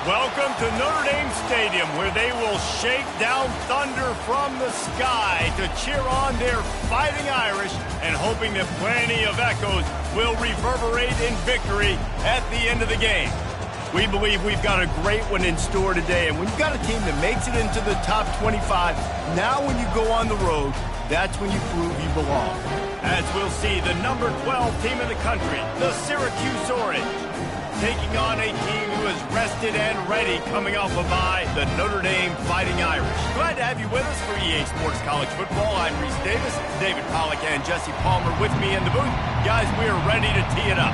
Welcome to Notre Dame Stadium, where they will shake down thunder from the sky to cheer on their Fighting Irish and hoping that plenty of echoes will reverberate in victory at the end of the game. We believe we've got a great one in store today, and when you've got a team that makes it into the top 25, now when you go on the road, that's when you prove you belong. As we'll see, the number 12 team in the country, the Syracuse Orange, taking on a team who is rested and ready coming off a bye, the Notre Dame Fighting Irish. Glad to have you with us for EA Sports College Football. I'm Reese Davis, David Pollack and Jesse Palmer with me in the booth. Guys, we are ready to tee it up.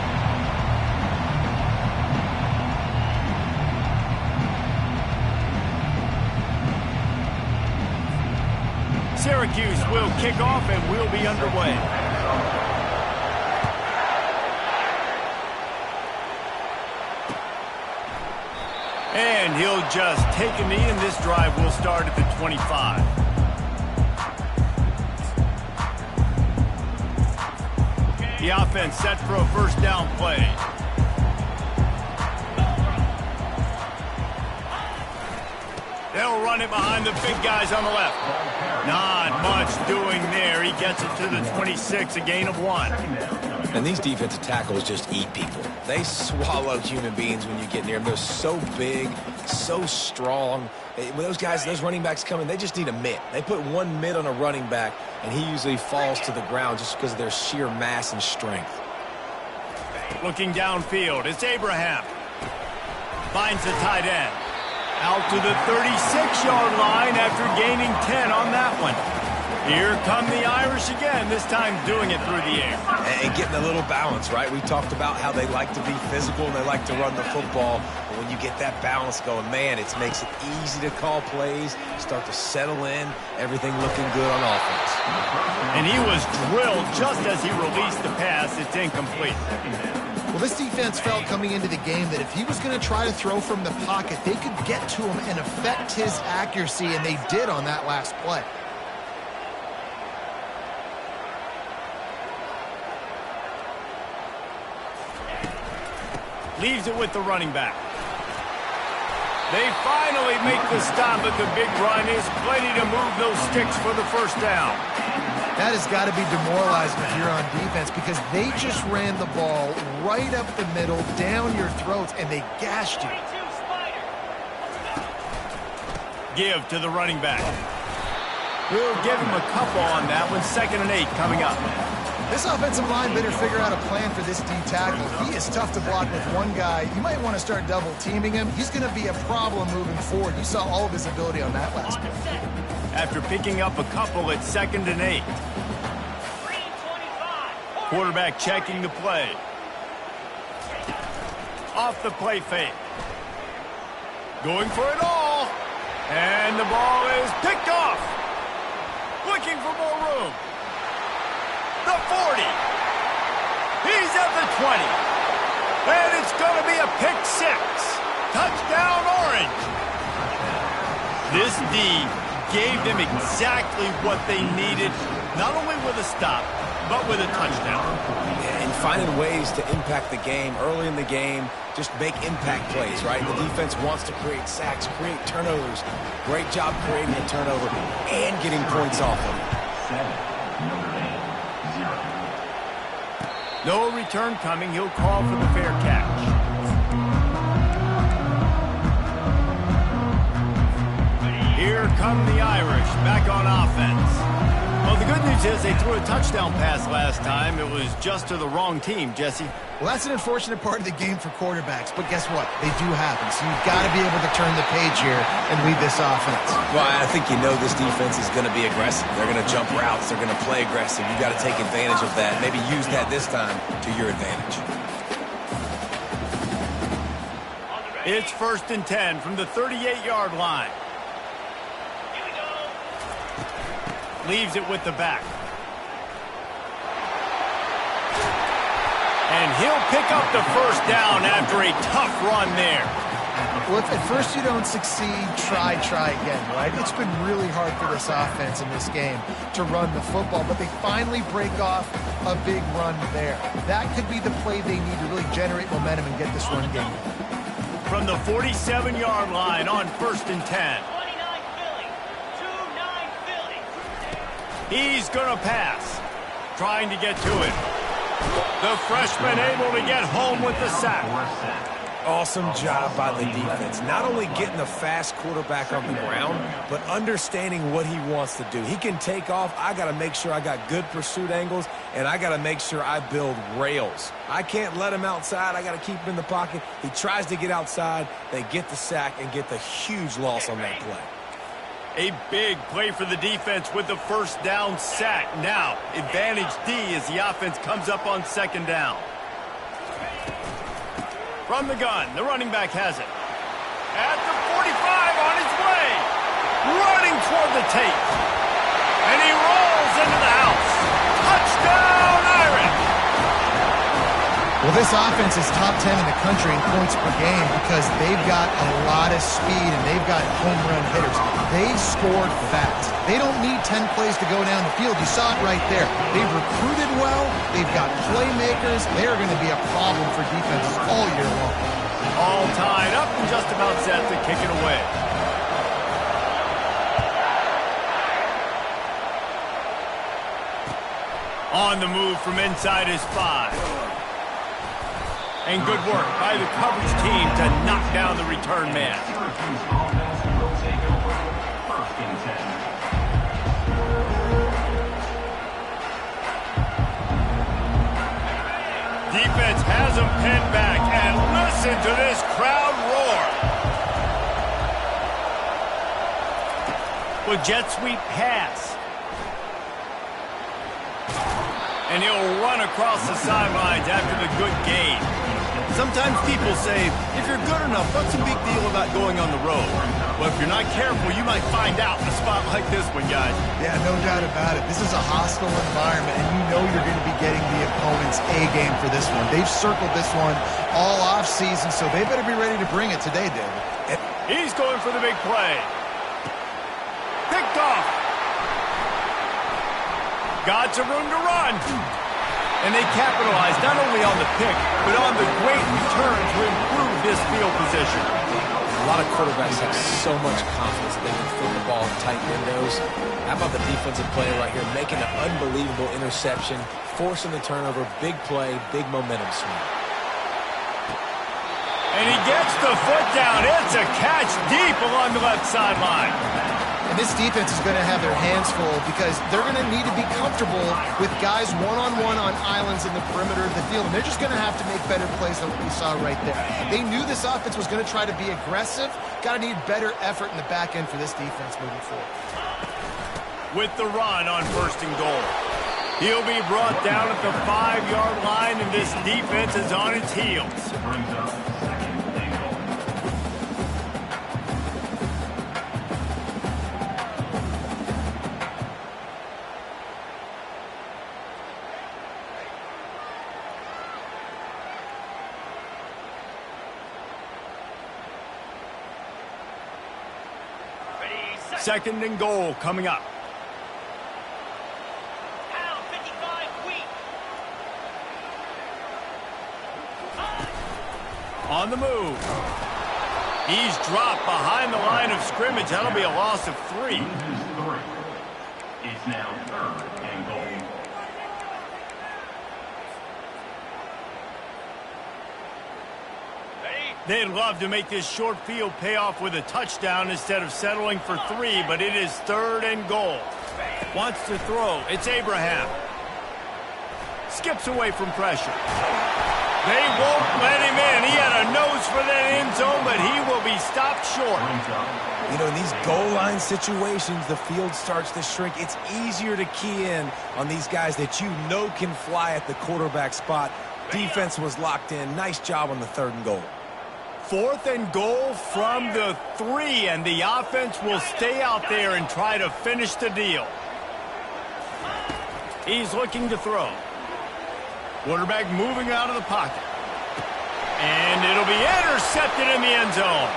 Syracuse will kick off and we'll be underway. And he'll just take a knee, and this drive will start at the 25. The offense set for a first down play. They'll run it behind the big guys on the left. Not much doing there. He gets it to the 26, a gain of 1. And these defensive tackles just eat people. They swallow human beings when you get near them. They're so big, so strong. When those guys, those running backs come in, they just need a mitt. They put one mitt on a running back, and he usually falls to the ground just because of their sheer mass and strength. Looking downfield, it's Abraham. Finds the tight end. Out to the 36-yard line after gaining 10 on that one. Here come the Irish again, this time doing it through the air. And getting a little balance, right? We talked about how they like to be physical and they like to run the football. But when you get that balance going, man, it makes it easy to call plays, start to settle in, everything looking good on offense. And he was drilled just as he released the pass. It's incomplete. Well, this defense felt coming into the game that if he was going to try to throw from the pocket, they could get to him and affect his accuracy, and they did on that last play. Leaves it with the running back. They finally make the stop, but the big run is plenty to move those sticks for the first down. That has got to be demoralizing if you're on defense, because they just ran the ball right up the middle, down your throats, and they gashed you. Give to the running back. We'll give him a couple on that one. 2nd and 8 coming up. This offensive line better figure out a plan for this D tackle. He is tough to block with one guy. You might want to start double teaming him. He's going to be a problem moving forward. You saw all of his ability on that last play. After picking up a couple at 2nd and 8. Quarterback checking the play. Off the play fake. Going for it all. And the ball is picked off. Looking for more room. The 40. He's at the 20. And it's going to be a pick 6. Touchdown, Orange. This D gave them exactly what they needed, not only with a stop, but with a touchdown. And finding ways to impact the game early in the game, just make impact plays, right? The defense wants to create sacks, create turnovers. Great job creating a turnover and getting points off of it. No return coming. He'll call for the fair catch. Here come the Irish back on offense. Well, the good news is they threw a touchdown pass last time. It was just to the wrong team, Jesse. Well, that's an unfortunate part of the game for quarterbacks, but guess what? They do happen, so you've got to be able to turn the page here and lead this offense. Well, I think you know this defense is going to be aggressive. They're going to jump routes. They're going to play aggressive. You've got to take advantage of that. Maybe use that this time to your advantage. It's 1st and 10 from the 38-yard line. Leaves it with the back. And he'll pick up the first down after a tough run there. Well, if at first you don't succeed, try again, right? It's been really hard for this offense in this game to run the football, but they finally break off a big run there. That could be the play they need to really generate momentum and get this run game. from the 47-yard line on 1st and 10. He's going to pass, trying to get to it. The freshman able to get home with the sack. Awesome job by the defense. Not only getting the fast quarterback on the ground, but understanding what he wants to do. He can take off. I got to make sure I got good pursuit angles, and I got to make sure I build rails. I can't let him outside. I got to keep him in the pocket. He tries to get outside. They get the sack and get the huge loss on that play. A big play for the defense with the first down sack. Now, advantage D as the offense comes up on 2nd down. From the gun, the running back has it. At the 45, on his way. Running toward the tape. And he rolls into the house. Touchdown, Irish! Well, this offense is top 10 in the country in points per game because they've got a lot of speed and they've got home run hitters. They scored fast. They don't need 10 plays to go down the field. You saw it right there. They've recruited well. They've got playmakers. They're going to be a problem for defenses all year long. All tied up and just about set to kick it away. On the move from inside his 5. And good work by the coverage team to knock down the return man. Defense has him pinned back, and listen to this crowd roar. With jet sweep pass. And he'll run across the sidelines after the good gain. Sometimes people say, if you're good enough, what's the big deal about going on the road? Well, if you're not careful, you might find out in a spot like this one, guys. Yeah, no doubt about it. This is a hostile environment, and you know you're going to be getting the opponent's A-game for this one. They've circled this one all off-season, so they better be ready to bring it today, David. He's going for the big play. Picked off. Got some room to run. And they capitalized not only on the pick, but on the great return to improve this field position. A lot of quarterbacks have so much confidence that they can throw the ball in tight windows. How about the defensive player right here making an unbelievable interception, forcing the turnover, big play, big momentum swing. And he gets the foot down. It's a catch deep along the left sideline. And this defense is going to have their hands full because they're going to need to be comfortable with guys one-on-one on islands in the perimeter of the field. And they're just going to have to make better plays than what we saw right there. They knew this offense was going to try to be aggressive. Got to need better effort in the back end for this defense moving forward. With the run on 1st and goal. He'll be brought down at the 5-yard line, and this defense is on its heels. Second and goal coming up. On the move. He's dropped behind the line of scrimmage. That'll be a loss of 3. It's now 3rd and goal. They'd love to make this short field pay off with a touchdown instead of settling for 3, but it is 3rd and goal. Wants to throw. It's Abraham. Skips away from pressure. They won't let him in. He had a nose for that end zone, but he will be stopped short. You know, in these goal line situations, the field starts to shrink. It's easier to key in on these guys that you know can fly at the quarterback spot. Defense was locked in. Nice job on the 3rd and goal. 4th and goal from the 3, and the offense will stay out there and try to finish the deal. He's looking to throw. Quarterback moving out of the pocket. And it'll be intercepted in the end zone.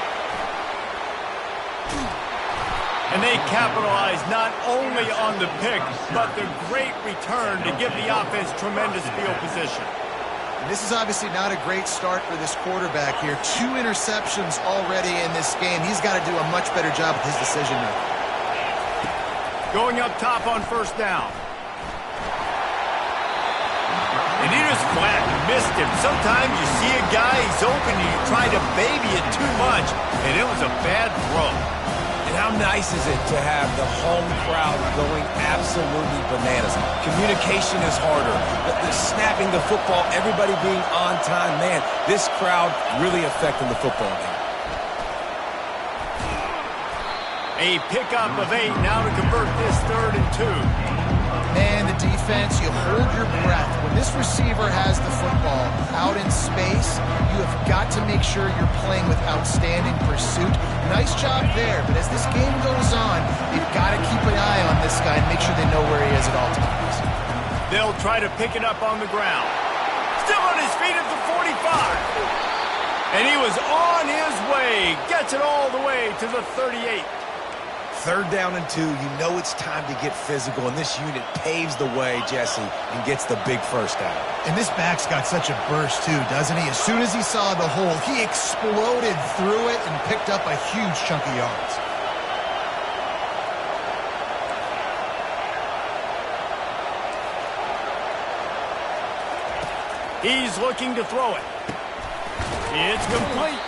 And they capitalize not only on the pick, but the great return to give the offense tremendous field position. This is obviously not a great start for this quarterback here. 2 interceptions already in this game. He's got to do a much better job with his decision making. Going up top on first down. And he just flat missed him. Sometimes you see a guy, he's open, and you try to baby it too much, and it was a bad throw. And how nice is it to have the home crowd going absolutely bananas? Communication is harder. The snapping the football, everybody being on time. Man, this crowd really affecting the football game. A pickup of 8 now to convert this 3rd and 2. Man, the defense, you hold your breath. When this receiver has the football out in space, you have got to make sure you're playing with outstanding pursuit. Nice job there, but as this game goes on, you've got to keep an eye on this guy and make sure they know where he is at all times. They'll try to pick it up on the ground. Still on his feet at the 45. And he was on his way. Gets it all the way to the 38. 3rd down and 2, you know it's time to get physical, and this unit paves the way, Jesse, and gets the big first down. And this back's got such a burst, too, doesn't he? As soon as he saw the hole, he exploded through it and picked up a huge chunk of yards. He's looking to throw it. It's complete.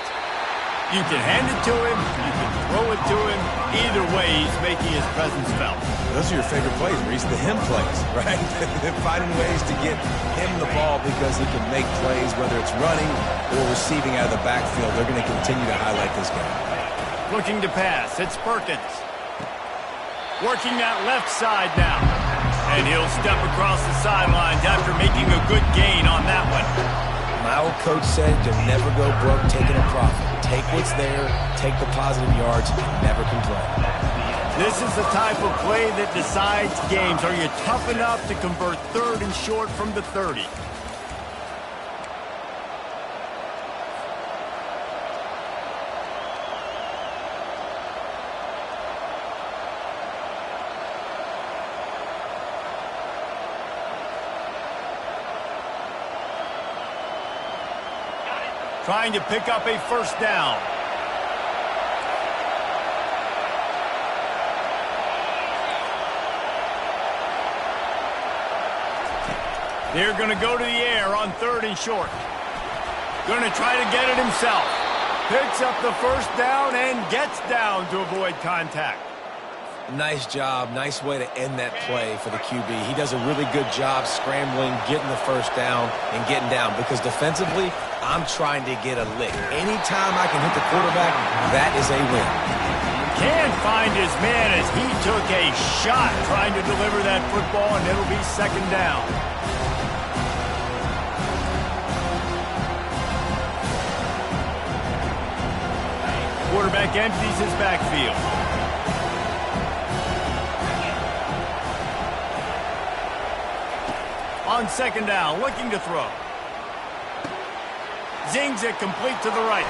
You can hand it to him, you can throw it to him. Either way, he's making his presence felt. Those are your favorite plays, Reese, the him plays, right? Finding ways to get him the ball because he can make plays, whether it's running or receiving out of the backfield. They're going to continue to highlight this guy. Looking to pass, it's Perkins. Working that left side now. And he'll step across the sidelines after making a good gain on that one. My old coach said to never go broke taking a profit. Take what's there, take the positive yards, and never complain. This is the type of play that decides games. Are you tough enough to convert 3rd and short from the 30? Trying to pick up a first down. They're going to go to the air on 3rd and short. Going to try to get it himself. Picks up the first down and gets down to avoid contact. Nice job. Nice way to end that play for the QB. He does a really good job scrambling, getting the first down, and getting down. Because defensively, I'm trying to get a lick. Anytime I can hit the quarterback, that is a win. Can't find his man as he took a shot trying to deliver that football, and it'll be 2nd down. Quarterback empties his backfield. On 2nd down, looking to throw. Zings it complete to the right.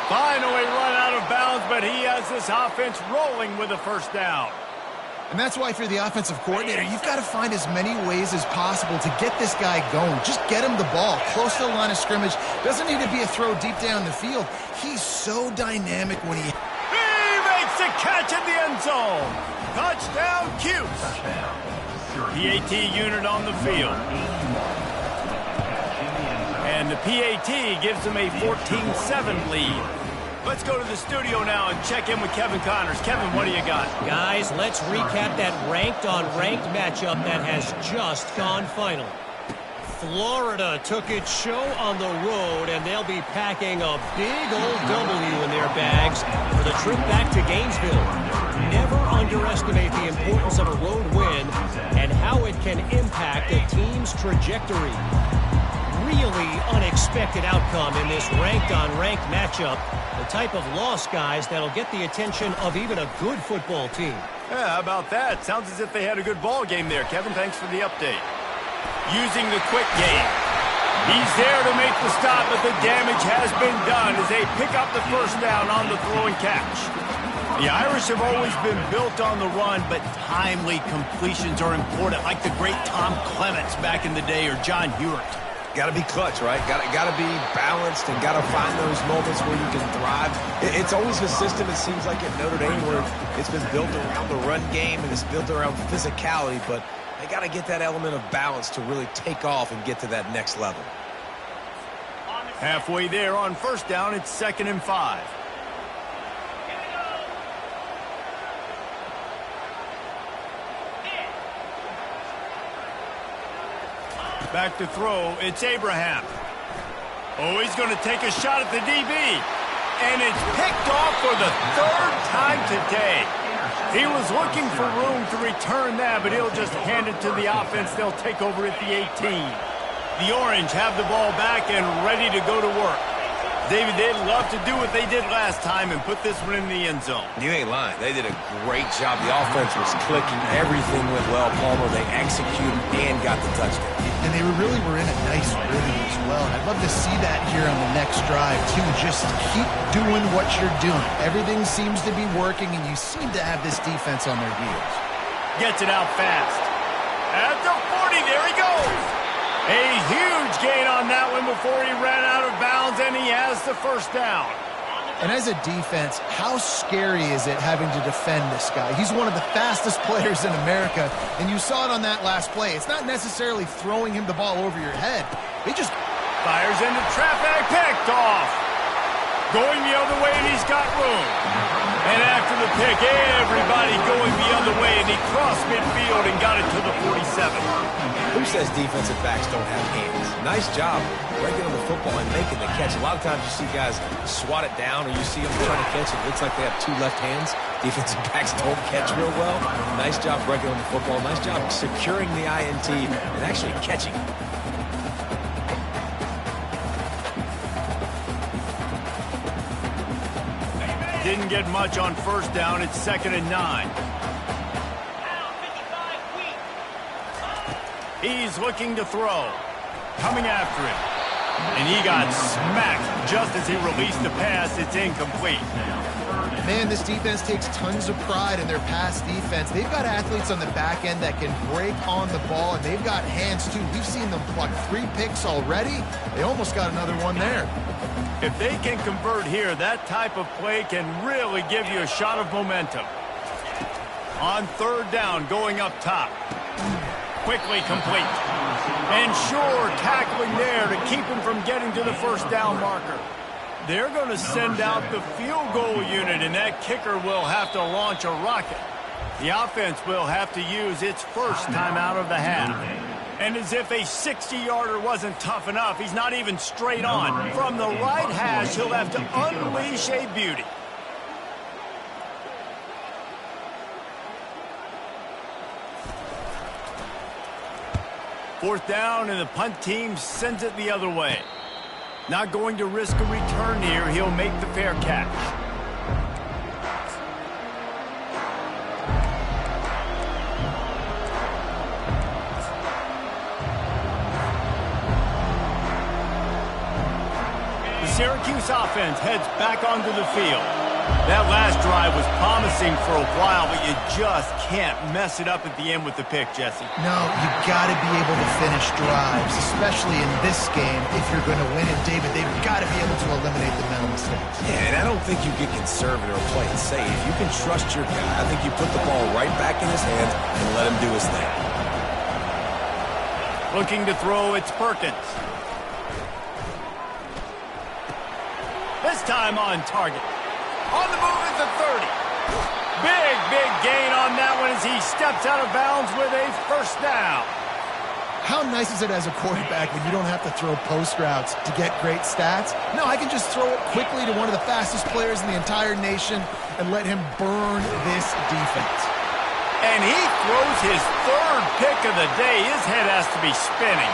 Finally run out of bounds, but he has this offense rolling with a first down. And that's why if you're the offensive coordinator, you've got to find as many ways as possible to get this guy going. Just get him the ball close to the line of scrimmage. Doesn't need to be a throw deep down the field. He's so dynamic when he makes the catch in the end zone. Touchdown, Cuse. PAT unit on the field. And the PAT gives them a 14-7 lead. Let's go to the studio now and check in with Kevin Connors. Kevin, what do you got? Guys, let's recap that ranked-on-ranked matchup that has just gone final. Florida took its show on the road, and they'll be packing a big old W in their bags for the trip back to Gainesville. Never underestimate the importance of a road win and how it can impact a team's trajectory. Really unexpected outcome in this ranked-on-ranked matchup. The type of loss, guys, that'll get the attention of even a good football team. Yeah, how about that? Sounds as if they had a good ball game there. Kevin, thanks for the update. Using the quick game. He's there to make the stop, but the damage has been done as they pick up the first down on the throw and catch. The Irish have always been built on the run, but timely completions are important, like the great Tom Clements back in the day or John Hewitt. Got to be clutch, right? Got to be balanced and got to find those moments where you can thrive. It's always a system, it seems like, at Notre Dame where it's been built around the run game and it's built around physicality, but they got to get that element of balance to really take off and get to that next level. Halfway there on first down, it's 2nd and 5. Back to throw, it's Abraham. Oh, he's going to take a shot at the DB. And it's picked off for the 3rd time today. He was looking for room to return that, but he'll just hand it to the offense. They'll take over at the 18. The Orange have the ball back and ready to go to work. David, they'd love to do what they did last time and put this one in the end zone. You ain't lying. They did a great job. The offense was clicking. Everything went well, Palmer. They executed and got the touchdown. And they really were in a nice rhythm as well. And I'd love to see that here on the next drive, too. Just keep doing what you're doing. Everything seems to be working, and you seem to have this defense on their heels. Gets it out fast. At the 40, there he goes. A huge gain on that one before he ran out of bounds, and he has the first down. And as a defense, how scary is it having to defend this guy? He's one of the fastest players in America, and you saw it on that last play. It's not necessarily throwing him the ball over your head. He just fires into traffic, picked off. Going the other way, and he's got room. And after the pick, everybody going the other way, and he crossed midfield and got it to the 47. Who says defensive backs don't have hands? Nice job breaking on the football and making the catch. A lot of times you see guys swat it down or you see them trying to catch it. It looks like they have 2 left hands. Defensive backs don't catch real well. Nice job breaking on the football. Nice job securing the INT and actually catching it. Didn't get much on first down. It's 2nd and 9. He's looking to throw. Coming after him. And he got smacked just as he released the pass. It's incomplete. Man, this defense takes tons of pride in their pass defense. They've got athletes on the back end that can break on the ball, and they've got hands, too. We've seen them pluck 3 picks already. They almost got another one there. If they can convert here, that type of play can really give you a shot of momentum. On 3rd down, going up top. Quickly complete. And sure, tackling there to keep him from getting to the first down marker. They're going to send out the field goal unit, and that kicker will have to launch a rocket. The offense will have to use its first time out of the half. And as if a 60-yarder wasn't tough enough, he's not even straight on. From the right hash, he'll have to unleash a beauty. Fourth down, and the punt team sends it the other way. Not going to risk a return here. He'll make the fair catch. The Syracuse offense heads back onto the field. That last drive was promising for a while, but you just can't mess it up at the end with the pick, Jesse. No, you got to be able to finish drives, especially in this game if you're going to win. And, David, they've got to be able to eliminate the mental mistakes. Yeah, and I don't think you get conservative or play it safe. You can trust your guy. I think you put the ball right back in his hands and let him do his thing. Looking to throw, it's Perkins. This time on target. On the move at the 30. Big gain on that one as he steps out of bounds with a first down. How nice is it as a quarterback when you don't have to throw post routes to get great stats? No, I can just throw it quickly to one of the fastest players in the entire nation and let him burn this defense. And he throws his 3rd pick of the day. His head has to be spinning.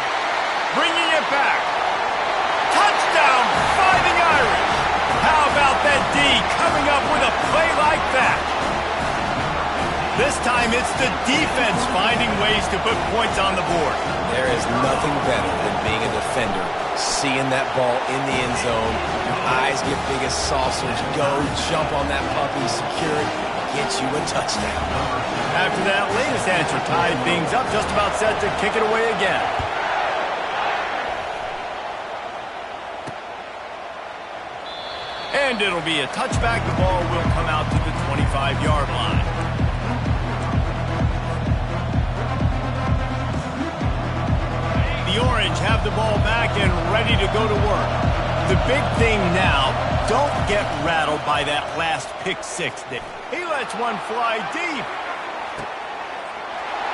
Bringing it back. Touchdown, Fighting Irish. How about that D coming up with a play like that? This time it's the defense finding ways to put points on the board. There is nothing better than being a defender, seeing that ball in the end zone. Your eyes get big as saucers. Go, jump on that puppy, secure it, get you a touchdown. After that latest answer tied things up, just about set to kick it away again. And it'll be a touchback. The ball will come out to the 25-yard line. The Orange have the ball back and ready to go to work. The big thing now, don't get rattled by that last pick six. He lets one fly deep.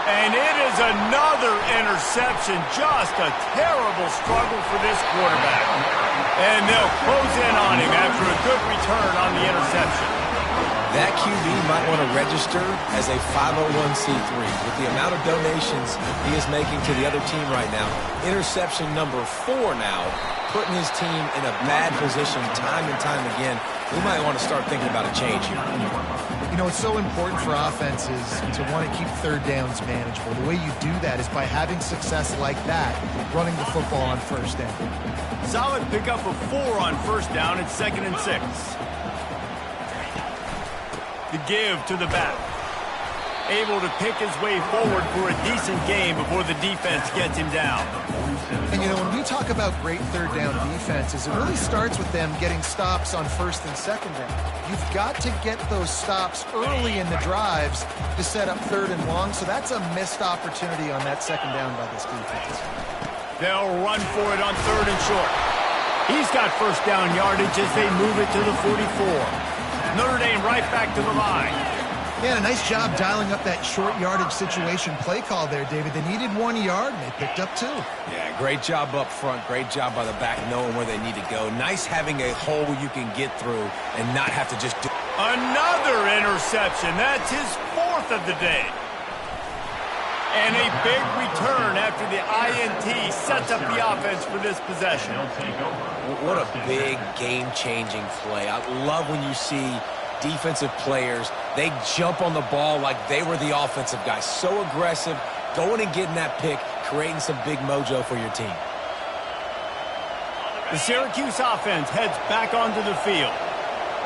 And it is another interception. Just a terrible struggle for this quarterback. And they'll close in on him after a good return on the interception. That QB might want to register as a 501c3. With the amount of donations he is making to the other team right now, interception number 4 now, putting his team in a bad position time and time again. We might want to start thinking about a change here. You know, it's so important for offenses to want to keep third downs manageable. The way you do that is by having success like that, running the football on first down. Solid pickup of 4 on first down. It's 2nd and 6. The give to the back. Able to pick his way forward for a decent game before the defense gets him down. And, you know, when we talk about great third down defenses, it really starts with them getting stops on first and second down. You've got to get those stops early in the drives to set up third and long, so that's a missed opportunity on that second down by this defense. They'll run for it on 3rd and short. He's got first down yardage as they move it to the 44. Notre Dame right back to the line. Yeah, a nice job dialing up that short yardage situation play call there, David. They needed 1 yard, and they picked up 2. Yeah, great job up front. Great job by the back knowing where they need to go. Nice having a hole you can get through and not have to just do. Another interception. That's his 4th of the day. And a big return after the INT sets up the offense for this possession. What a big game-changing play. I love when you see defensive players, they jump on the ball like they were the offensive guy. So aggressive, going and getting that pick, creating some big mojo for your team. The Syracuse offense heads back onto the field.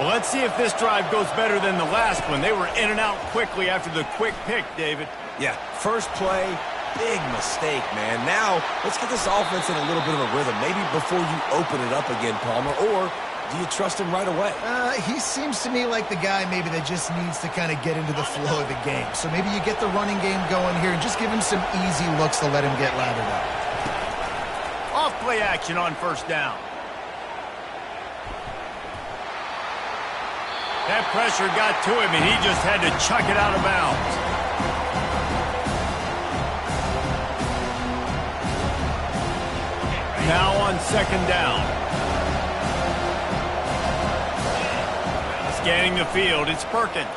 Well, let's see if this drive goes better than the last one. They were in and out quickly after the quick pick, David. Yeah, first play, big mistake, man. Now, let's get this offense in a little bit of a rhythm. Maybe before you open it up again, Palmer, or do you trust him right away? He seems to me like the guy maybe that just needs to kind of get into the flow of the game. So maybe you get the running game going here and just give him some easy looks to let him get lathered up. Off play action on first down. That pressure got to him, and he just had to chuck it out of bounds. Now on 2nd down. Scanning the field, it's Perkins.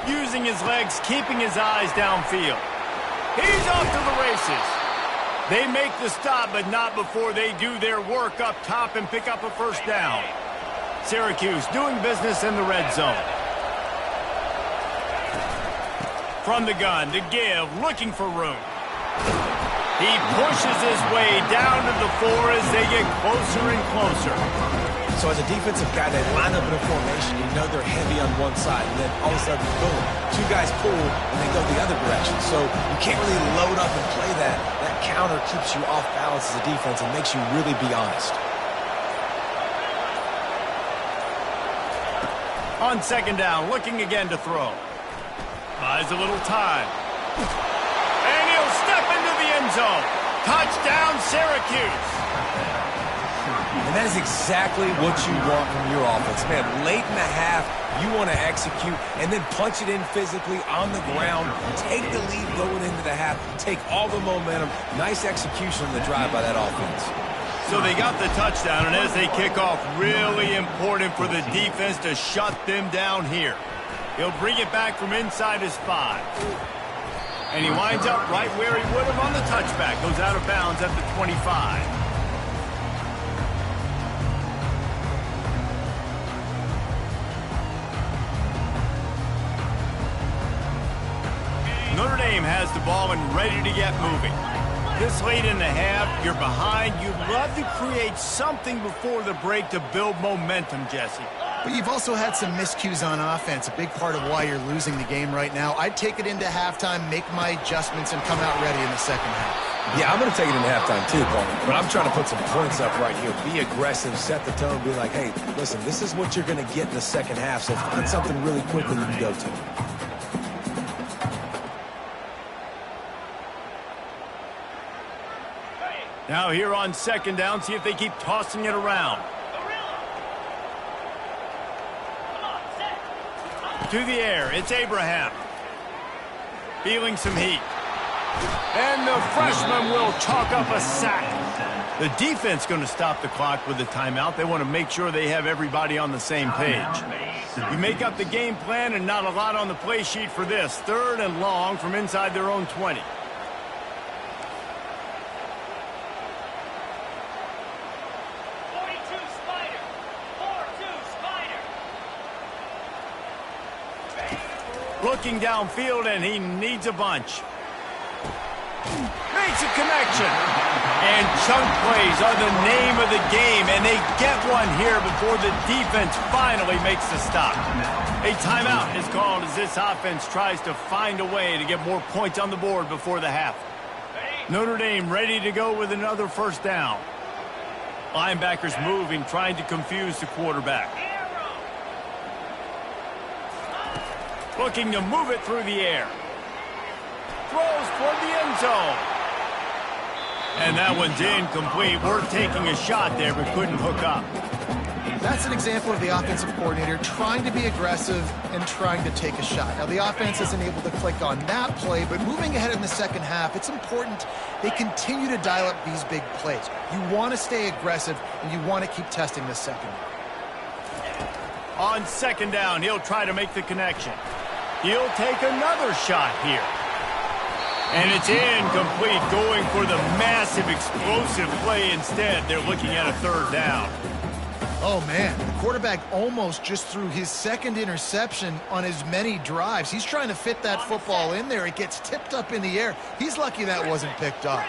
Using his legs, keeping his eyes downfield. He's off to the races. They make the stop, but not before they do their work up top and pick up a first down. Syracuse doing business in the red zone. From the gun, to give, looking for room. He pushes his way down to the 4 as they get closer and closer. So as a defensive guy, they line up in a formation. You know they're heavy on one side, and then all of a sudden, boom, 2 guys pull, and they go the other direction. So you can't really load up and play that. That counter keeps you off balance as a defense and makes you really be honest. On 2nd down, looking again to throw. Buys a little time. And he'll step into the end zone. Touchdown, Syracuse. And that is exactly what you want from your offense. Man, late in the half, you want to execute and then punch it in physically on the ground. Take the lead going into the half. Take all the momentum. Nice execution on the drive by that offense. So they got the touchdown, and as they kick off, really important for the defense to shut them down here. He'll bring it back from inside his 5. And he winds up right where he would have on the touchback. Goes out of bounds at the 25. Notre Dame has the ball and ready to get moving. This late in the half, you're behind. You'd love to create something before the break to build momentum, Jesse. But you've also had some miscues on offense, a big part of why you're losing the game right now. I'd take it into halftime, make my adjustments, and come out ready in the second half. Yeah, I'm going to take it into halftime too, Paul. But I'm trying to put some points up right here. Be aggressive, set the tone, be like, hey, listen, this is what you're going to get in the second half, so find something really quickly you can go to. Now here on second down, see if they keep tossing it around. To the air, it's Abraham. Feeling some heat. And the freshman will chalk up a sack. The defense going to stop the clock with the timeout. They want to make sure they have everybody on the same page. You make up the game plan and not a lot on the play sheet for this. 3rd and long from inside their own 20. Looking downfield, and he needs a bunch. Makes a connection. And chunk plays are the name of the game, and they get one here before the defense finally makes the stop. A timeout is called as this offense tries to find a way to get more points on the board before the half. Notre Dame ready to go with another first down. Linebackers moving, trying to confuse the quarterback. Looking to move it through the air. Throws toward the end zone. And that one's incomplete. We're taking a shot there, but couldn't hook up. That's an example of the offensive coordinator trying to be aggressive and trying to take a shot. Now, the offense isn't able to click on that play, but moving ahead in the second half, it's important they continue to dial up these big plays. You want to stay aggressive, and you want to keep testing this second. On second down, he'll try to make the connection. He'll take another shot here. And it's incomplete, going for the massive explosive play instead. They're looking at a 3rd down. Oh, man, the quarterback almost just threw his second interception on as many drives. He's trying to fit that football in there. It gets tipped up in the air. He's lucky that wasn't picked off.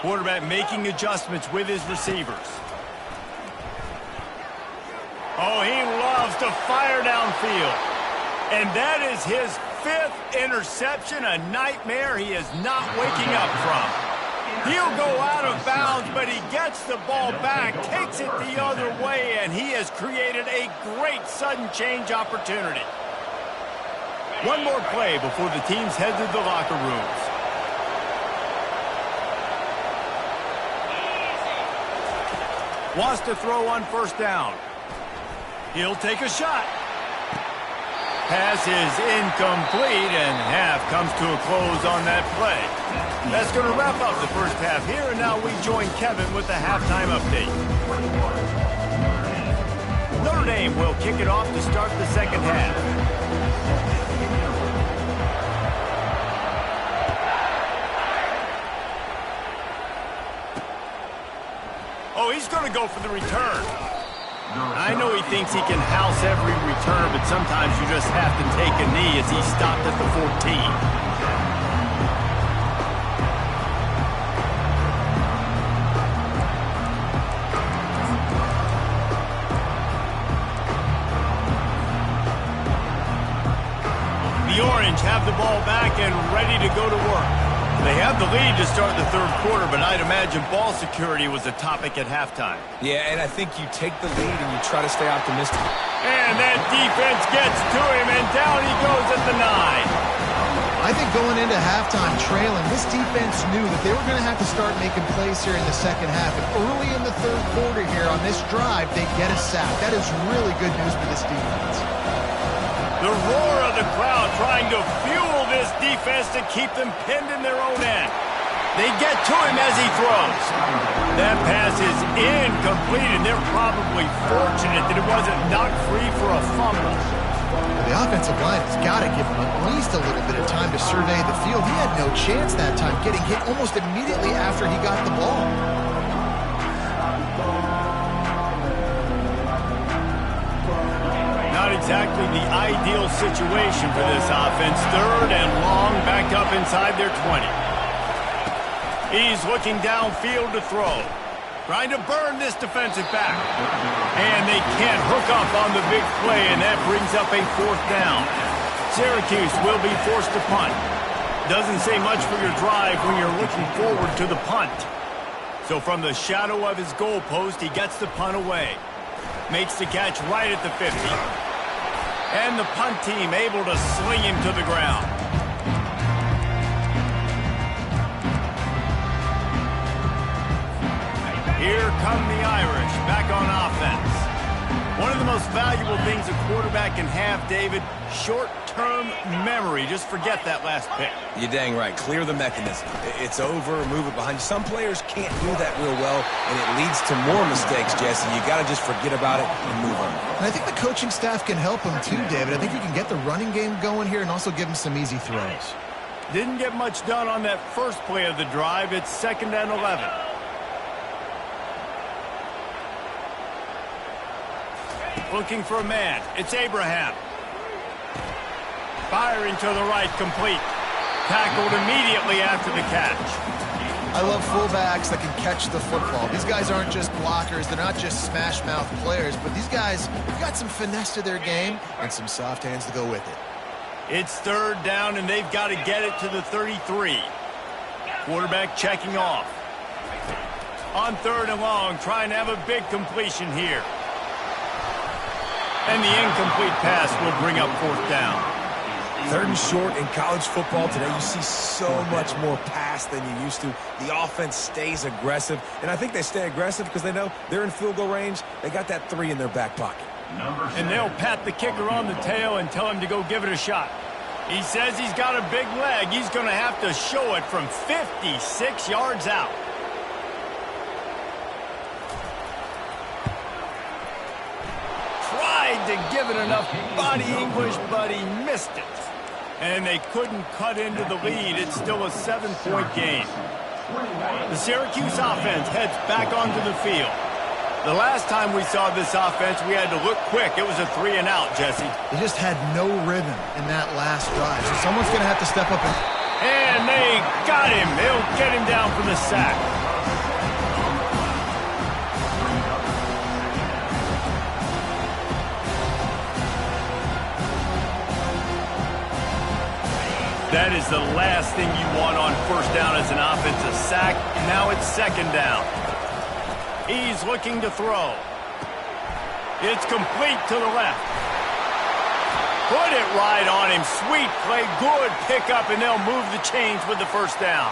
Quarterback making adjustments with his receivers. Oh, he loves to fire downfield. And that is his 5th interception, a nightmare he is not waking up from. He'll go out of bounds, but he gets the ball back, takes it the other way, and he has created a great sudden change opportunity. One more play before the teams head to the locker rooms. Wants to throw on first down. He'll take a shot. Pass is incomplete, and half comes to a close on that play. That's going to wrap up the first half here, and now we join Kevin with the halftime update. Notre Dame will kick it off to start the second half. Oh, he's going to go for the return. I know he thinks he can house every return, but sometimes you just have to take a knee as he stopped at the 14. The Orange have the ball back and ready to go to work. They have the lead to start the 3rd quarter, but I'd imagine ball security was a topic at halftime. Yeah, and I think you take the lead and you try to stay optimistic. And that defense gets to him, and down he goes at the 9. I think going into halftime trailing, this defense knew that they were going to have to start making plays here in the second half. And early in the 3rd quarter here on this drive, they get a sack. That is really good news for this defense. The roar of the crowd trying to fuel this defense to keep them pinned in their own end. They get to him as he throws. That pass is incomplete, and they're probably fortunate that it wasn't knocked free for a fumble. The offensive line has got to give him at least a little bit of time to survey the field. He had no chance that time, getting hit almost immediately after he got the ball. Not exactly the ideal situation for this offense. 3rd and long, back up inside their 20. He's looking downfield to throw. Trying to burn this defensive back. And they can't hook up on the big play, and that brings up a 4th down. Syracuse will be forced to punt. Doesn't say much for your drive when you're looking forward to the punt. So from the shadow of his goal post, he gets the punt away. Makes the catch right at the 50. And the punt team able to sling him to the ground. Here come the Irish back on offense. One of the most valuable things a quarterback can have, David, short-term memory. Just forget that last pick. You're dang right. Clear the mechanism. It's over, move it behind you. Some players can't do that real well, and it leads to more mistakes, Jesse. You got to just forget about it and move on. And I think the coaching staff can help him too, David. I think you can get the running game going here and also give him some easy throws. Didn't get much done on that first play of the drive. It's 2nd and 11. Looking for a man. It's Abraham. Firing to the right, complete. Tackled immediately after the catch. I love fullbacks that can catch the football. These guys aren't just blockers. They're not just smash-mouth players. But these guys have got some finesse to their game and some soft hands to go with it. It's 3rd down, and they've got to get it to the 33. Quarterback checking off. On 3rd and long, trying to have a big completion here. And the incomplete pass will bring up 4th down. 3rd and short in college football today. You see so much more pass than you used to. The offense stays aggressive, and I think they stay aggressive because they know they're in field goal range. They got that 3 in their back pocket. And they'll pat the kicker on the tail and tell him to go give it a shot. He says he's got a big leg. He's going to have to show it from 56 yards out. To give it enough body English, but he missed it. And they couldn't cut into the lead. It's still a 7-point game. The Syracuse offense heads back onto the field. The last time we saw this offense, we had to look quick. It was a 3-and-out, Jesse. They just had no rhythm in that last drive. So someone's going to have to step up. And they got him. They'll get him down for the sack. That is the last thing you want on 1st down as an offensive sack. Now it's 2nd down. He's looking to throw. It's complete to the left. Put it right on him. Sweet play. Good pickup, and they'll move the chains with the 1st down.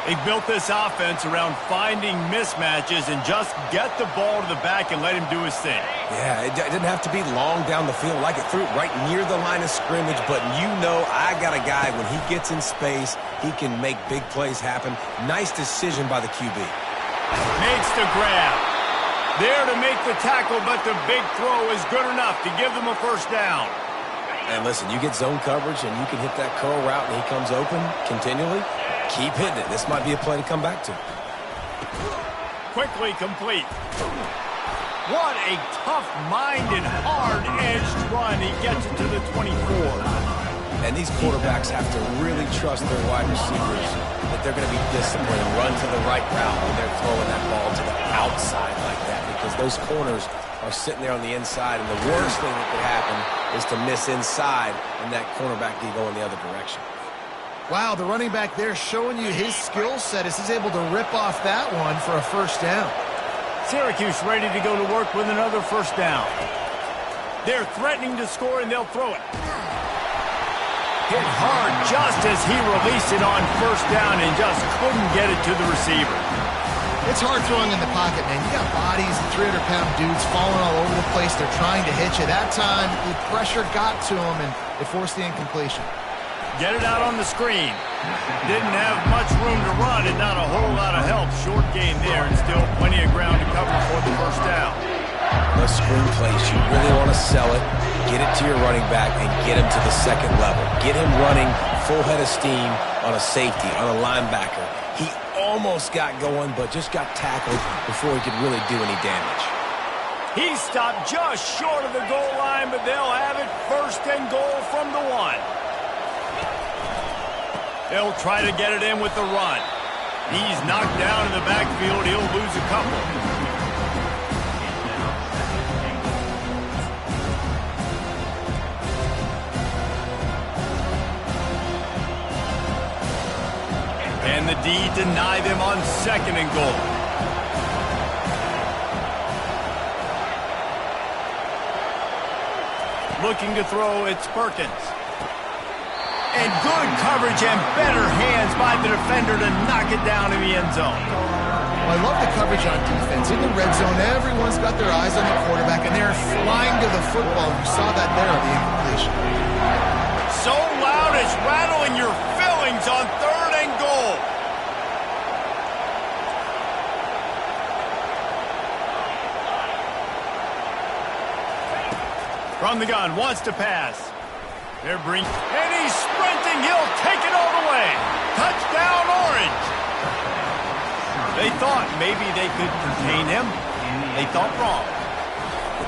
They built this offense around finding mismatches and just get the ball to the back and let him do his thing. Yeah, it didn't have to be long down the field. Like it threw it right near the line of scrimmage, but you know I got a guy, when he gets in space, he can make big plays happen. Nice decision by the QB. Makes the grab. There to make the tackle, but the big throw is good enough to give them a 1st down. And listen, you get zone coverage and you can hit that curl route and he comes open continually. Keep hitting it. This might be a play to come back to. Quickly complete. What a tough mind and hard-edged run. He gets it to the 24. And these quarterbacks have to really trust their wide receivers that they're going to be disciplined and run to the right route when they're throwing that ball to the outside like that, because those corners are sitting there on the inside, and the worst thing that could happen is to miss inside and that cornerback be going the other direction. Wow, the running back there showing you his skill set as he's able to rip off that one for a 1st down. Syracuse ready to go to work with another 1st down. They're threatening to score, and they'll throw it. Hit hard just as he released it on 1st down and just couldn't get it to the receiver. It's hard throwing in the pocket, man. You got bodies, 300-pound dudes falling all over the place. They're trying to hit you. That time, the pressure got to him, and it forced the incompletion. Get it out on the screen. Didn't have much room to run and not a whole lot of help. Short gain there and still plenty of ground to cover for the 1st down. Those screen plays, you really want to sell it, get it to your running back, and get him to the 2nd level. Get him running full head of steam on a safety, on a linebacker. He almost got going, but just got tackled before he could really do any damage. He stopped just short of the goal line, but they'll have it 1st and goal from the 1. They'll try to get it in with the run. He's knocked down in the backfield. He'll lose a couple. And the D deny them on 2nd and goal. Looking to throw, it's Perkins. And good coverage and better hands by the defender to knock it down in the end zone. Well, I love the coverage on defense. In the red zone, everyone's got their eyes on the quarterback, and they're flying to the football. You saw that there on the incompletion. So loud it's rattling your fillings on 3rd and goal. From the gun, wants to pass. They're bringing, and he's sprinting. He'll take it all the way. Touchdown, Orange. They thought maybe they could contain him. They thought wrong.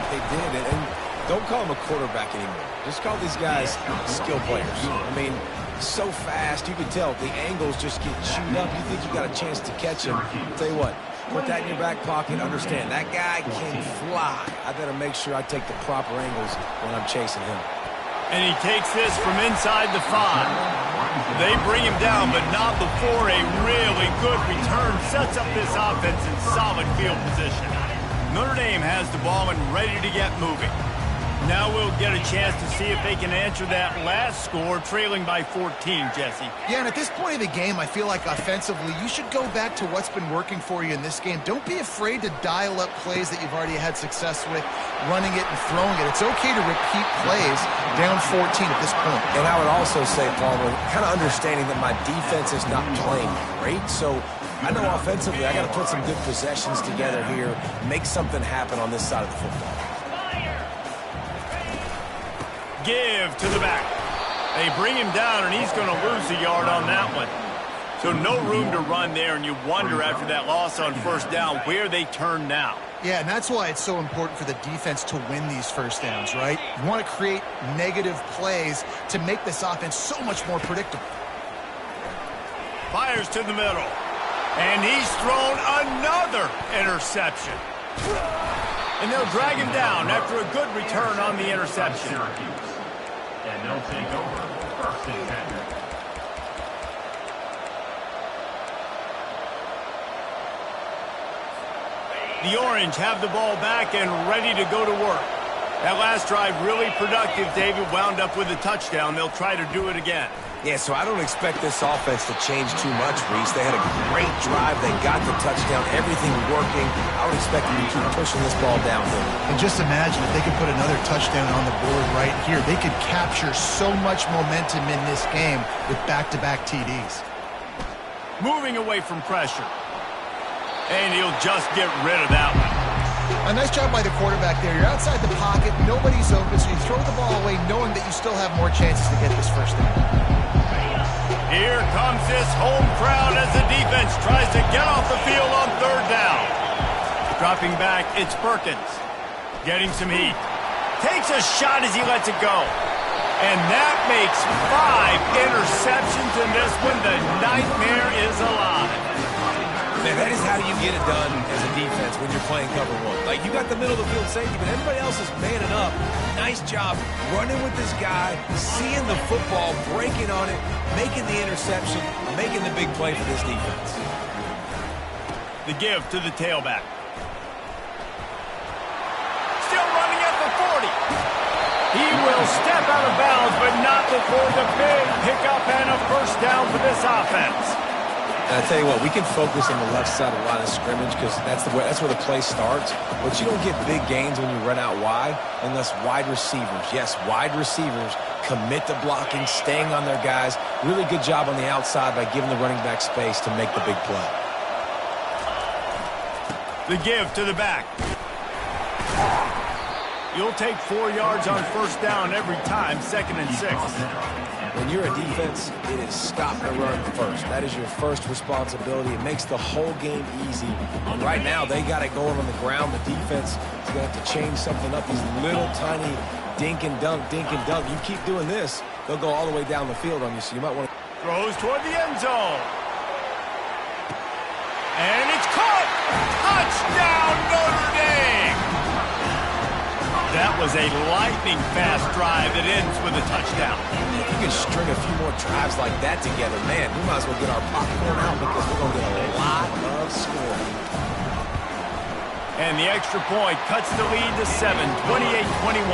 They did, and don't call him a quarterback anymore. Just call these guys skill players. I mean, so fast, you can tell the angles just get chewed up. You think you got a chance to catch him. I'll tell you what, put that in your back pocket. Understand, that guy can fly. I got to make sure I take the proper angles when I'm chasing him. And he takes this from inside the 5. They bring him down, but not before a really good return sets up this offense in solid field position. Notre Dame has the ball and ready to get moving. Now we'll get a chance to see if they can answer that last score, trailing by 14, Jesse. Yeah, and at this point of the game, I feel like offensively, you should go back to what's been working for you in this game. Don't be afraid to dial up plays that you've already had success with, running it and throwing it. It's okay to repeat plays down 14 at this point. And I would also say, Palmer, kind of understanding that my defense is not playing great, so I know offensively I got to put some good possessions together here, make something happen on this side of the football. Give to the back. They bring him down, and he's going to lose a yard on that one. So no room to run there, and you wonder after that loss on 1st down where they turn now. Yeah, and that's why it's so important for the defense to win these 1st downs, right? You want to create negative plays to make this offense so much more predictable. Fires to the middle. And he's thrown another interception. And they'll drag him down after a good return on the interception. And they'll take over 1st and 10. The Orange have the ball back and ready to go to work. That last drive really productive, David, wound up with a touchdown. They'll try to do it again. Yeah, so I don't expect this offense to change too much, Reese. They had a great drive. They got the touchdown. Everything working. I would expect them to keep pushing this ball downhill. And just imagine if they could put another touchdown on the board right here. They could capture so much momentum in this game with back-to-back TDs. Moving away from pressure. And he'll just get rid of that one. A nice job by the quarterback there. You're outside the pocket. Nobody's open, so you throw the ball away knowing that you still have more chances to get this 1st down. Here comes this home crowd as the defense tries to get off the field on 3rd down. Dropping back, it's Perkins. Getting some heat. Takes a shot as he lets it go. And that makes 5 interceptions in this one. The nightmare is alive. Man, that is how you get it done as a defense when you're playing cover 1. Like, you got the middle of the field safety, but everybody else is manning up. Nice job running with this guy, seeing the football, breaking on it, making the interception, making the big play for this defense. The give to the tailback. Still running at the 40. He will step out of bounds, but not before the big pickup and a 1st down for this offense. And I tell you what, we can focus on the left side of the line of scrimmage because that's where the play starts. But you don't get big gains when you run out wide unless wide receivers, yes, wide receivers, commit to blocking, staying on their guys. Really good job on the outside by giving the running back space to make the big play. The give to the back. You'll take 4 yards on 1st down every time, 2nd and 6. When you're a defense, it is stop the run first. That is your first responsibility. It makes the whole game easy. And right now, they got it going on the ground. The defense is going to have to change something up. These little tiny dink and dunk. You keep doing this, they'll go all the way down the field on you, so you might want to... Throws toward the end zone. And it's caught! Touchdown, Notre Dame! That was a lightning-fast drive that ends with a touchdown. If you can string a few more drives like that together, man, we might as well get our popcorn out because we're going to get a lot of scoring. And the extra point cuts the lead to 7, 28-21.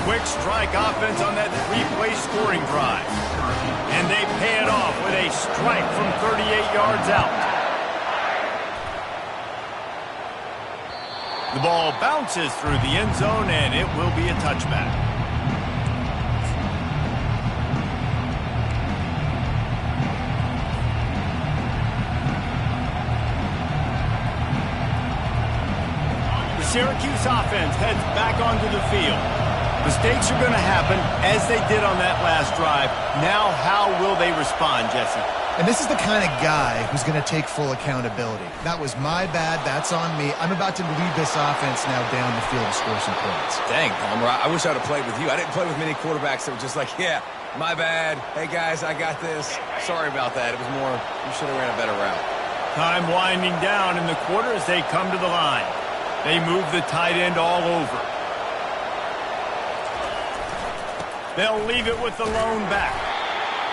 Quick strike offense on that three-play scoring drive. And they pay it off with a strike from 38 yards out. The ball bounces through the end zone, and it will be a touchback. The Syracuse offense heads back onto the field. Mistakes are going to happen, as they did on that last drive. Now, how will they respond, Jesse? And this is the kind of guy who's going to take full accountability. That was my bad. That's on me. I'm about to lead this offense now down the field to score some points. Dang, Palmer, I wish I'd have played with you. I didn't play with many quarterbacks that were just like, yeah, my bad. Hey, guys, I got this. Sorry about that. It was more, you should have ran a better route. Time winding down in the quarter as they come to the line. They move the tight end all over. They'll leave it with the lone back.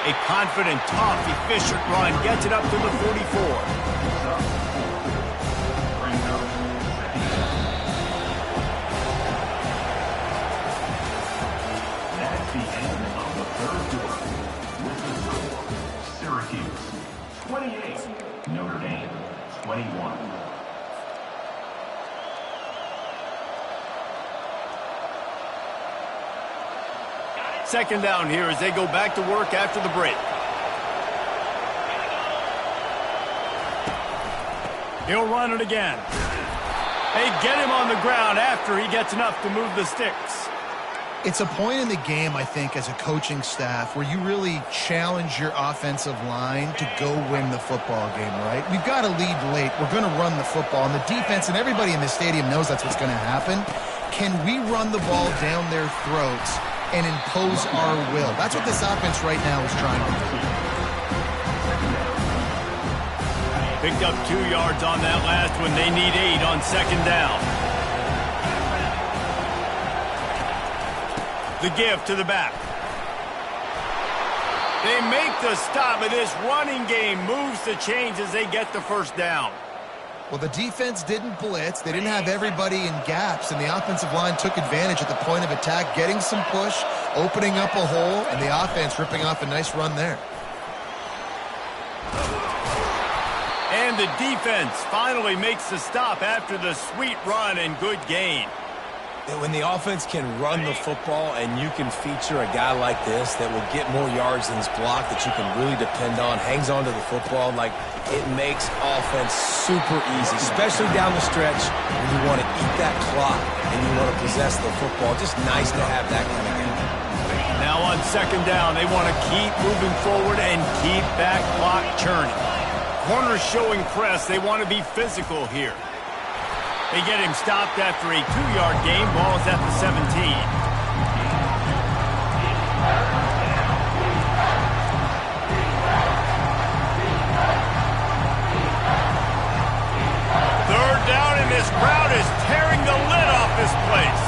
A confident, tough, efficient run gets it up to the 44. That's the end of the third quarter. With the score, Syracuse 28, Notre Dame 21. Second down here as they go back to work after the break. He'll run it again. They get him on the ground after he gets enough to move the sticks. It's a point in the game, I think, as a coaching staff where you really challenge your offensive line to go win the football game, right? We've got to lead late. We're going to run the football. And the defense and everybody in the stadium knows that's what's going to happen. Can we run the ball down their throats and impose our will? That's what this offense right now is trying to do. Picked up 2 yards on that last one. They need 8 on second down. The give to the back. They make the stop, but this running game moves the chains as they get the first down. Well, the defense didn't blitz. They didn't have everybody in gaps, and the offensive line took advantage at the point of attack, getting some push, opening up a hole, and the offense ripping off a nice run there. And the defense finally makes the stop after the sweet run and good gain. When the offense can run the football and you can feature a guy like this that will get more yards than his block that you can really depend on, hangs on to the football, like it makes offense super easy, especially down the stretch when you want to eat that clock and you want to possess the football. Just nice to have that kind of game. Now on second down, they want to keep moving forward and keep that clock churning. Corners showing press. They want to be physical here. They get him stopped after a 2-yard gain. Ball is at the 17. Third down, and this crowd is tearing the lid off this place.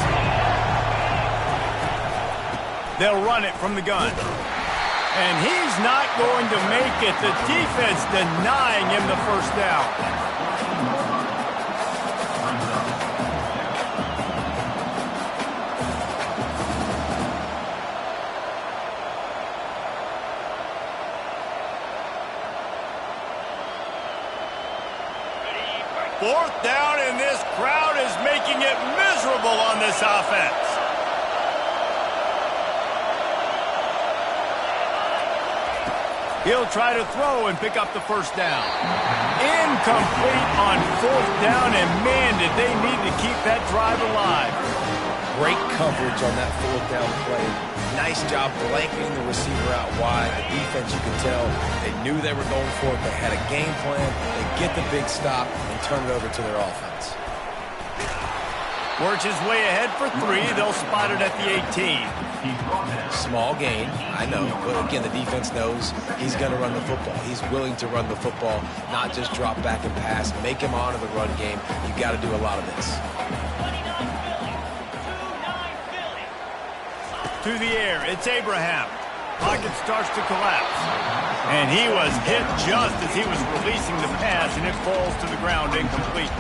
They'll run it from the gun. And he's not going to make it. The defense denying him the first down. Fourth down, and this crowd is making it miserable on this offense. He'll try to throw and pick up the first down. Incomplete on fourth down, and man, did they need to keep that drive alive. Great coverage on that fourth down play. Nice job blanketing the receiver out wide. The defense, you can tell, they knew they were going for it. They had a game plan. They get the big stop and turn it over to their offense. Works his way ahead for 3. They'll spot it at the 18. Small gain, I know, but again, the defense knows he's going to run the football. He's willing to run the football, not just drop back and pass, make him honor the run game. You got to do a lot of this. To the air, it's Abraham. Pocket starts to collapse. And he was hit just as he was releasing the pass, and it falls to the ground incomplete.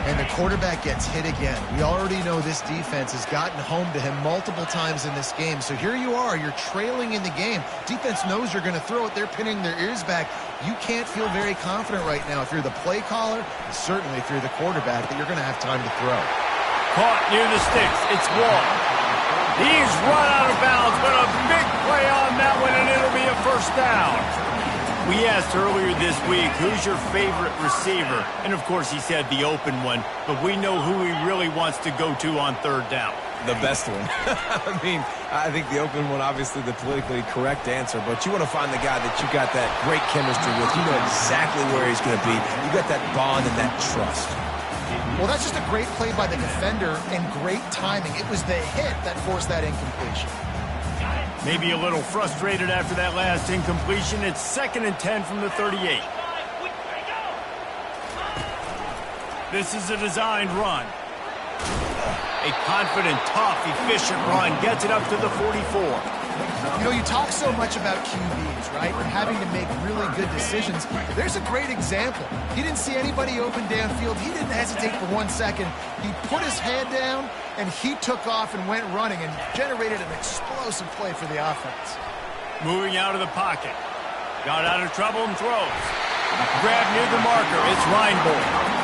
And the quarterback gets hit again. We already know this defense has gotten home to him multiple times in this game. So here you are, you're trailing in the game. Defense knows you're going to throw it. They're pinning their ears back. You can't feel very confident right now if you're the play caller, and certainly if you're the quarterback, that you're going to have time to throw. Caught near the sticks. It's Wall. He's run out of bounds, but a big play on that one, and it'll be a first down. We asked earlier this week, who's your favorite receiver? And, of course, he said the open one, but we know who he really wants to go to on third down. The best one. I mean, I think the open one, obviously the politically correct answer, but you want to find the guy that you got that great chemistry with. You know exactly where he's going to be. You got that bond and that trust. Well, that's just a great play by the defender and great timing. It was the hit that forced that incompletion. Maybe a little frustrated after that last incompletion. It's 2nd and 10 from the 38. This is a designed run. A confident, tough, efficient run gets it up to the 44. You know, you talk so much about QBs, right, and having to make really good decisions. There's a great example. He didn't see anybody open downfield. He didn't hesitate for 1 second. He put his head down, and he took off and went running and generated an explosive play for the offense. Moving out of the pocket. Got out of trouble and throws. Grab near the marker. It's Reinbold.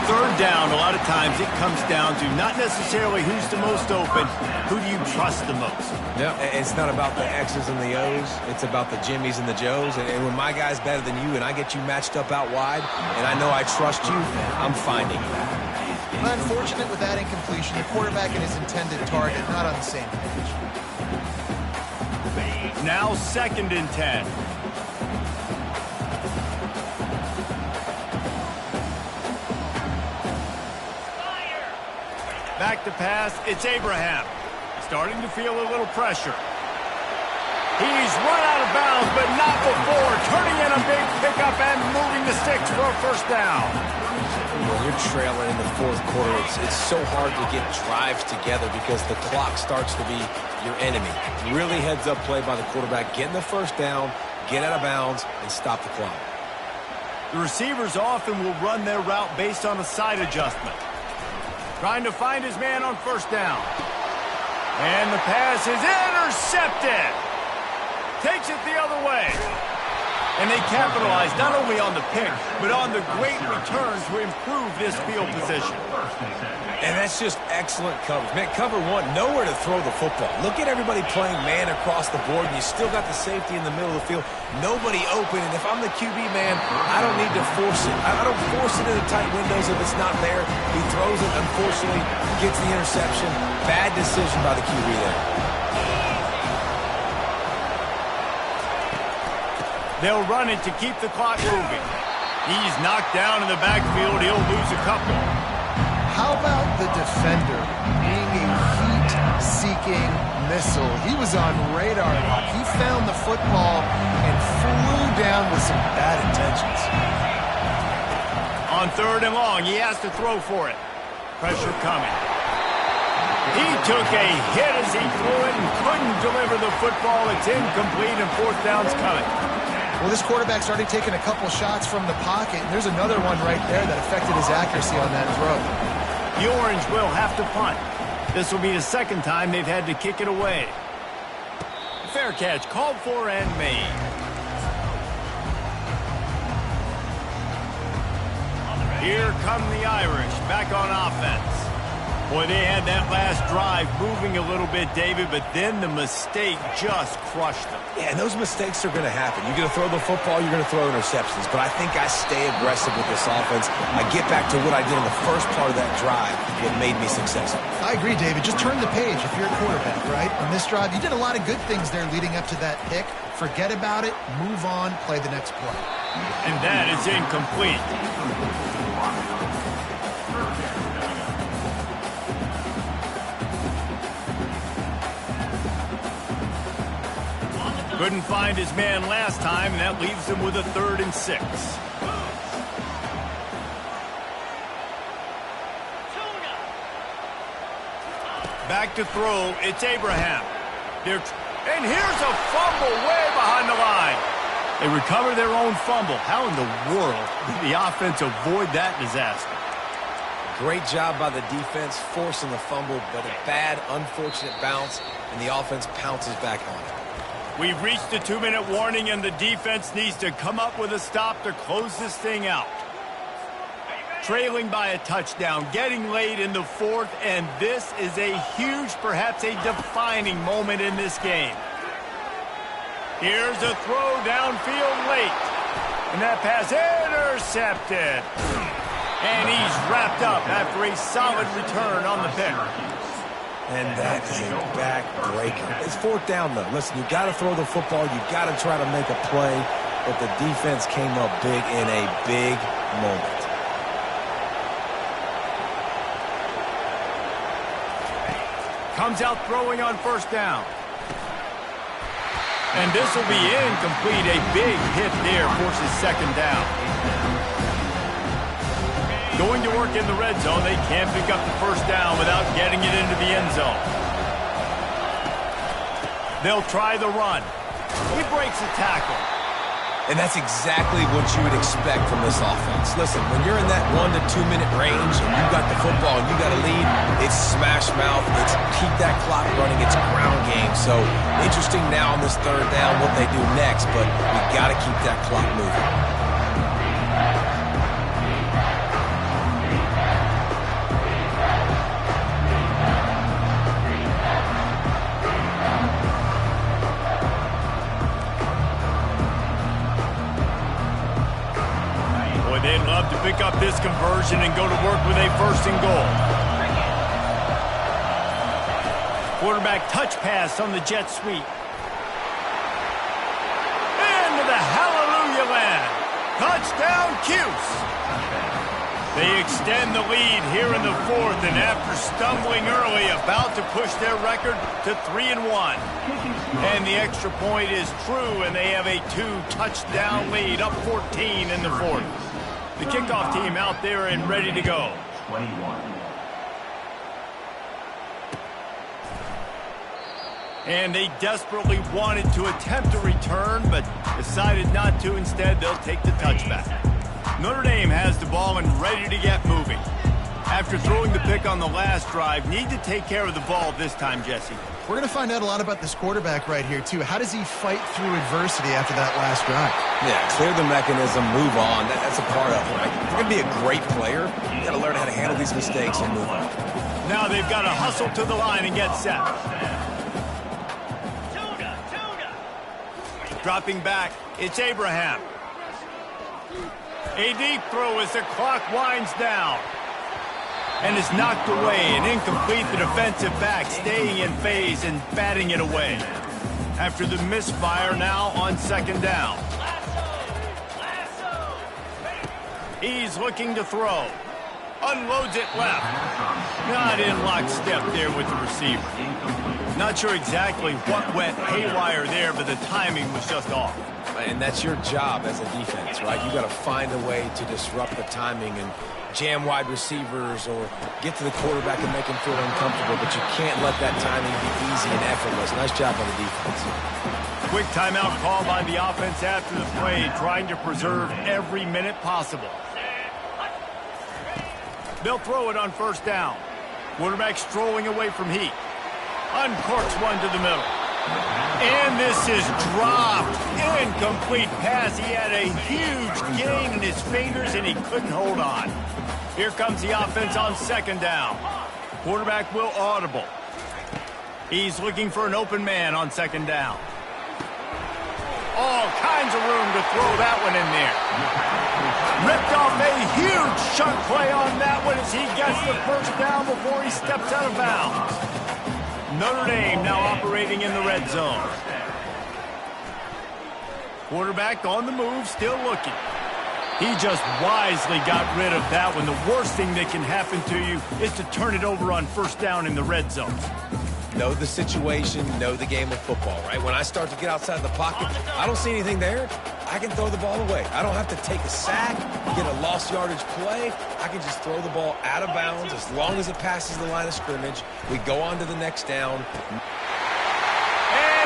Third down, a lot of times it comes down to not necessarily who's the most open, who do you trust the most? Yeah, it's not about the X's and the O's. It's about the Jimmys and the Joes. And when my guy's better than you and I get you matched up out wide, and I know I trust you, I'm finding you. Unfortunate with that incompletion. The quarterback and his intended target not on the same page. Now 2nd and 10. Back to pass, it's Abraham. Starting to feel a little pressure. He's run out of bounds, but not before. Turning in a big pickup and moving the sticks for a first down. When you're trailing in the fourth quarter, it's so hard to get drives together because the clock starts to be your enemy. Really heads-up play by the quarterback. Getting the first down, get out of bounds, and stop the clock. The receivers often will run their route based on a side adjustment. Trying to find his man on first down. And the pass is intercepted. Takes it the other way. And they capitalize not only on the pick, but on the great return to improve this field position. And that's just excellent coverage. Man, cover one, nowhere to throw the football. Look at everybody playing man across the board, and you still got the safety in the middle of the field. Nobody open, and if I'm the QB, man, I don't need to force it. I don't force it into tight windows if it's not there. He throws it, unfortunately, gets the interception. Bad decision by the QB there. They'll run it to keep the clock moving. He's knocked down in the backfield. He'll lose a couple. How about the defender being a heat-seeking missile? He was on radar lock. He found the football and flew down with some bad intentions. On 3rd and long, he has to throw for it. Pressure coming. He took a hit as he threw it and couldn't deliver the football. It's incomplete, and 4th down's coming. Well, this quarterback's already taken a couple shots from the pocket, and there's another one right there that affected his accuracy on that throw. The Orange will have to punt. This will be the 2nd time they've had to kick it away. Fair catch called for and made. Here come the Irish back on offense. Boy, they had that last drive moving a little bit, David, but then the mistake just crushed them. Yeah, and those mistakes are going to happen. You're going to throw the football, you're going to throw interceptions. But I think I stay aggressive with this offense. I get back to what I did in the first part of that drive that made me successful. I agree, David. Just turn the page if you're a quarterback, right? On this drive, you did a lot of good things there leading up to that pick. Forget about it, move on, play the next play. And that is incomplete. Couldn't find his man last time, and that leaves him with a 3rd and 6. Back to throw, it's Abraham. And here's a fumble way behind the line. They recover their own fumble. How in the world did the offense avoid that disaster? Great job by the defense forcing the fumble, but a bad, unfortunate bounce, and the offense pounces back on it. We've reached the 2-minute warning, and the defense needs to come up with a stop to close this thing out. Trailing by a touchdown, getting late in the 4th, and this is a huge, perhaps a defining moment in this game. Here's a throw downfield late, and that pass intercepted. And he's wrapped up after a solid return on the pick. And that is a back-breaker. It's 4th down, though. Listen, you got to throw the football. You got to try to make a play, but the defense came up big in a big moment. Comes out throwing on 1st down. And this will be incomplete. A big hit there forces 2nd down. Going to work in the red zone. They can't pick up the 1st down without getting it into the end zone. They'll try the run. He breaks a tackle. And that's exactly what you would expect from this offense. Listen, when you're in that 1 to 2 minute range and you got the football and you got a lead, it's smash mouth, it's keep that clock running, it's ground game. So interesting now on this 3rd down what they do next, but we got to keep that clock moving. They'd love to pick up this conversion and go to work with a 1st and goal. Quarterback touch pass on the jet sweep. Into the hallelujah land. Touchdown, Cuse. They extend the lead here in the 4th, and after stumbling early, about to push their record to 3-1. And the extra point is true, and they have a 2-touchdown lead, up 14 in the 4th. The kickoff team out there and ready to go. 21. And they desperately wanted to attempt a return, but decided not to. Instead, they'll take the touchback. Notre Dame has the ball and ready to get moving. After throwing the pick on the last drive, need to take care of the ball this time, Jesse. We're going to find out a lot about this quarterback right here, too. How does he fight through adversity after that last drive? Yeah, clear the mechanism, move on. That's a part of it, right? If you're going to be a great player, you got to learn how to handle these mistakes and move on. Now they've got to hustle to the line and get set. Dropping back, it's Abraham. A deep throw as the clock winds down. And is knocked away and incomplete. The defensive back staying in phase and batting it away. After the misfire, now on 2nd down. He's looking to throw. Unloads it left. Not in lockstep there with the receiver. Not sure exactly what went haywire there, but the timing was just off. And that's your job as a defense, right? You got to find a way to disrupt the timing and jam wide receivers or get to the quarterback and make him feel uncomfortable, but you can't let that timing be easy and effortless. Nice job by the defense. Quick timeout call by the offense after the play, trying to preserve every minute possible. They'll throw it on 1st down. Quarterback strolling away from heat. Uncorks one to the middle. And this is dropped. Incomplete pass. He had a huge gain in his fingers, and he couldn't hold on. Here comes the offense on 2nd down. Quarterback will audible. He's looking for an open man on 2nd down. All kinds of room to throw that one in there. Ripped off a huge chunk play on that one as he gets the 1st down before he steps out of bounds. Notre Dame now operating in the red zone. Quarterback on the move, still looking. He just wisely got rid of that one. The worst thing that can happen to you is to turn it over on 1st down in the red zone. know the situation, know the game of football, right? When I start to get outside the pocket, I don't see anything there, I can throw the ball away. I don't have to take a sack, get a lost yardage play. I can just throw the ball out of bounds as long as it passes the line of scrimmage. We go on to the next down. And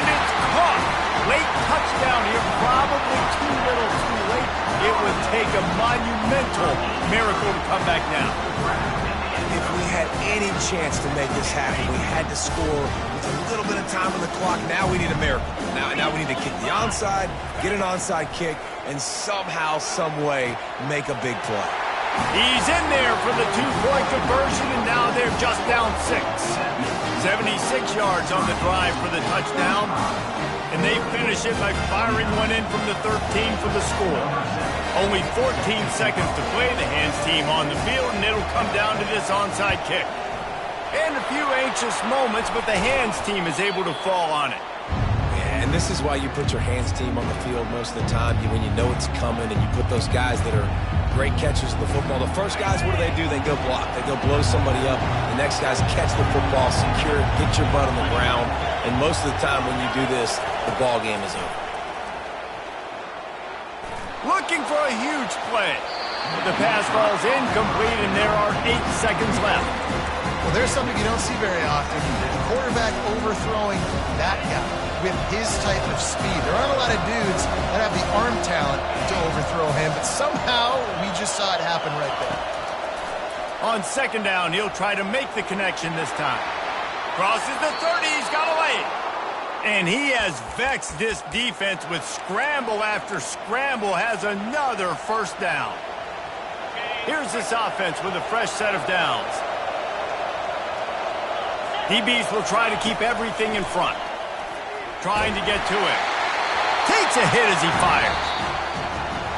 it's caught. Late touchdown here, probably too little too late. It would take a monumental miracle to come back now. If we had any chance to make this happen, we had to score with a little bit of time on the clock. Now we need a miracle. Now we need to kick the onside, get an onside kick, and somehow, some way, make a big play. He's in there for the two-point conversion, and now they're just down 6. 76 yards on the drive for the touchdown, and they finish it by firing one in from the 13 for the score. Only 14 seconds to play. The hands team on the field, and it'll come down to this onside kick. And a few anxious moments, but the hands team is able to fall on it. Yeah, and this is why you put your hands team on the field most of the time, when you know it's coming, and you put those guys that are great catchers of the football. The first guys, what do? They go block. They go blow somebody up. The next guys catch the football, secure it, get your butt on the ground. And most of the time when you do this, the ball game is over. Looking for a huge play. But the pass falls incomplete, and there are 8 seconds left. Well, there's something you don't see very often. The quarterback overthrowing that guy with his type of speed. There aren't a lot of dudes that have the arm talent to overthrow him, but somehow we just saw it happen right there. On second down, he'll try to make the connection this time. Crosses the 30, he's got away. And he has vexed this defense with scramble after scramble, has another first down. Here's this offense with a fresh set of downs. DBs will try to keep everything in front. Trying to get to it. Takes a hit as he fires.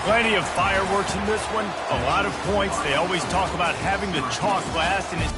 Plenty of fireworks in this one. A lot of points. They always talk about having the chalk last, and it's